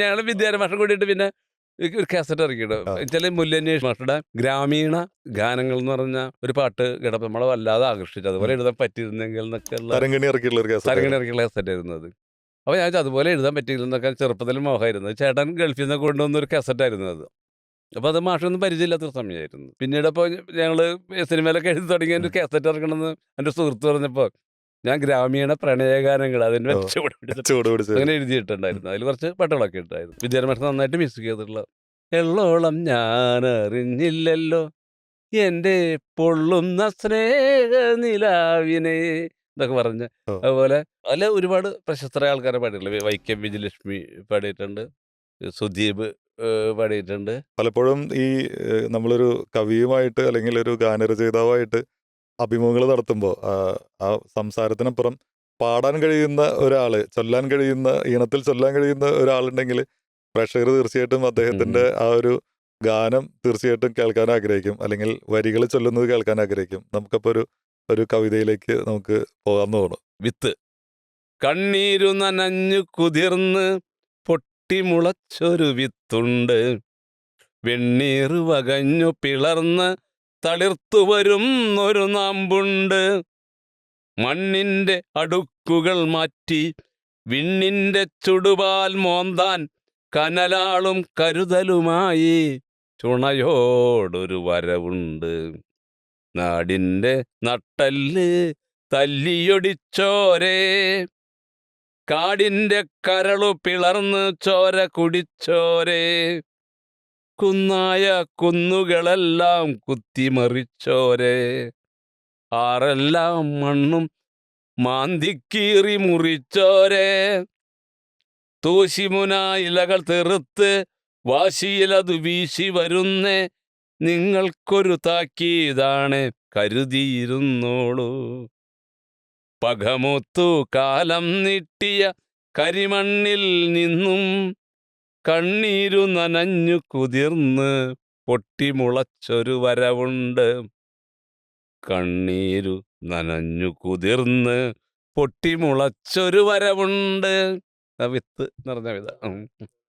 ഞങ്ങൾ വിദ്യാരംഭ മാഷം കൂടിയിട്ട് പിന്നെ ഒരു കാസറ്റ് ഇറക്കിയിടും. ആ. വെച്ചാൽ മുല്ലന്നേഷ് മാഷുടെ ഗ്രാമീണ ഗാനങ്ങൾ എന്ന് പറഞ്ഞ ഒരു പാട്ട് കേട്ടപ്പോൾ നമ്മളെ വല്ലാതെ ആകർഷിച്ചു. അതുപോലെ എഴുതാൻ പറ്റിയിരുന്നെങ്കിൽ എന്നൊക്കെയുള്ള തരംഗിണി ഇറക്കിയിട്ടുള്ള ഒരു തരങ്ങനെ കാസറ്റ്. ഇറക്കിയുള്ള കാസറ്റ് ആയിരുന്നു അത്. അപ്പോൾ ഞാൻ വിചാരിച്ചു അതുപോലെ എഴുതാൻ പറ്റിയിരുന്നൊക്കെ ചെറുപ്പത്തിൽ മോഹമായിരുന്നു. ചേട്ടൻ ഗൾഫിൽ നിന്ന് കൊണ്ടുവന്ന ഒരു കാസറ്റായിരുന്നു അത്. അപ്പോൾ അത് മാഷൊന്നും പരിചയമില്ലാത്തൊരു സമയമായിരുന്നു. പിന്നീട് അപ്പോൾ ഞങ്ങൾ സിനിമയിലൊക്കെ എഴുതി തുടങ്ങിയ ഒരു കാസറ്റ് ഇറക്കണമെന്ന് എൻ്റെ സുഹൃത്ത് പറഞ്ഞപ്പോൾ ഞാൻ ഗ്രാമീണ പ്രണയഗാനങ്ങൾ അതിന് ഓ, ചുവട് പിടിച്ചിട്ട് ചുവട് പിടിച്ച് അങ്ങനെ എഴുതിയിട്ടുണ്ടായിരുന്നു. അതിൽ കുറച്ച് പാട്ടുകളൊക്കെ ഉണ്ടായിരുന്നു. വിദ്യാരംഭ മാഷ് നന്നായിട്ട് മ്യൂസിക് ചെയ്തിട്ടുള്ള എള്ളോളം ഞാൻ അറിഞ്ഞില്ലല്ലോ എൻ്റെ പൊള്ളുന്ന സ്നേഹനിലാവിനെ എന്നൊക്കെ പറഞ്ഞ് ഓ. അതുപോലെ അതിൽ ഒരുപാട് പ്രശസ്തരായ ആൾക്കാരെ പാടിയിട്ടുണ്ട്. വൈക്കം വിജയലക്ഷ്മി പാടിയിട്ടുണ്ട്, സുദീപ് പാടിയിട്ടുണ്ട്. പലപ്പോഴും ഈ നമ്മളൊരു കവിയുമായിട്ട് അല്ലെങ്കിൽ ഒരു ഗാനരചയിതാവായിട്ട് അഭിമുഖങ്ങൾ നടത്തുമ്പോൾ ആ സംസാരത്തിനപ്പുറം പാടാൻ കഴിയുന്ന ഒരാള്, ചൊല്ലാൻ കഴിയുന്ന ഈണത്തിൽ ചൊല്ലാൻ കഴിയുന്ന ഒരാളുണ്ടെങ്കിൽ പ്രേക്ഷകർ തീർച്ചയായിട്ടും അദ്ദേഹത്തിന്റെ ആ ഒരു ഗാനം തീർച്ചയായിട്ടും കേൾക്കാൻ ആഗ്രഹിക്കും, അല്ലെങ്കിൽ വരികൾ ചൊല്ലുന്നത് കേൾക്കാൻ ആഗ്രഹിക്കും. നമുക്കപ്പോൾ ഒരു കവിതയിലേക്ക് നമുക്ക് പോകാമെന്ന് തോന്നുന്നു. വിത്ത് കണ്ണീരു നനഞ്ഞു കുതിർന്ന് പൊട്ടിമുളച്ചൊരു വിത്തുണ്ട്, വെണ്ണീറ് വകഞ്ഞു പിളർന്ന് തളിർത്തു വരുന്നൊരു നാമ്പുണ്ട്, മണ്ണിന്റെ അടുക്കുകൾ മാറ്റി വിണ്ണിന്റെ ചുടുപാൽ മോന്താൻ കനലാളും കരുതലുമായി ചുണയോടൊരു വരവുണ്ട്, നാടിന്റെ നട്ടല് തല്ലിയൊടിച്ചോരേ, കാടിന്റെ കരളു പിളർന്ന് ചോര കുടിച്ചോരേ, കുന്നായ കുന്നുകളെല്ലാം കുത്തിമറിച്ചോരേ, ആറെല്ലാം മണ്ണും മാന്തിക്കീറി മുറിച്ചോരേ, തൂശിമുന ഇലകൾ തെറുത്ത് വാശിയിലതു വീശി വരുന്നേ, നിങ്ങൾക്കൊരു താക്കീതാണ് കരുതിയിരുന്നോളൂ, പകമൊത്തു കാലം നീട്ടിയ കരിമണ്ണിൽ നിന്നും കണ്ണീരു നനഞ്ഞു കുതിർന്ന് പൊട്ടിമുളച്ചൊരു വരവുണ്ട്, കണ്ണീരു നനഞ്ഞു കുതിർന്ന് പൊട്ടിമുളച്ചൊരു വരവുണ്ട്. വിത്ത് എന്ന് പറഞ്ഞ വിധ